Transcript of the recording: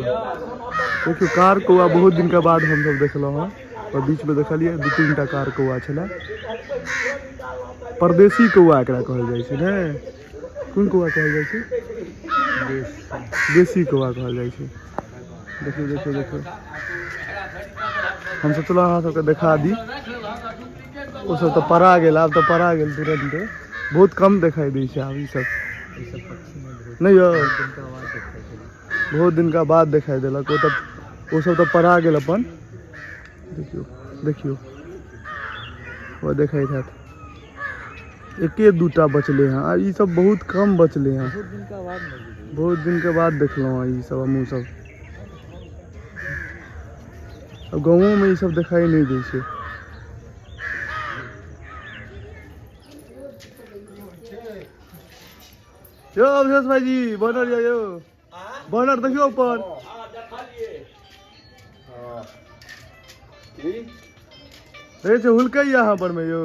देखियो कार कौआ बहुत दिन के बाद हम सब देखलो हैं और बीच में देखलिए दू तीन टा कार कौआ छले। परदेसी कौआ एकरा कहल जाइ छै ने, कोन कौआ कहल जाइ छै? देसी कौआ कहल जाइ छै। देखियो देखियो देखियो हम सोचलो अहाँ सबके देखा दी, ओ सब तो परा गेल, आब तो परा गेल तुरंत, बहुत कम दिखाई दै छै आब ई सब नहीं यौ, बहुत दिन का बाद दिखाई देलक। वो सब तो परा गेल अपन। देखियो देखियो वो देखाई था एके दूटा बचले हैं आ ई सब बहुत कम बचले हैं। बहुत दिन के बाद देखलो हैं ई सब हमहू सब। अब गाँवों में ये सब दिखाई नहीं दै छै। यो अवधेश भाई जी बनर यो बनर देखियो ऊपर रहे छै हुलकै यहाँ पर में यो।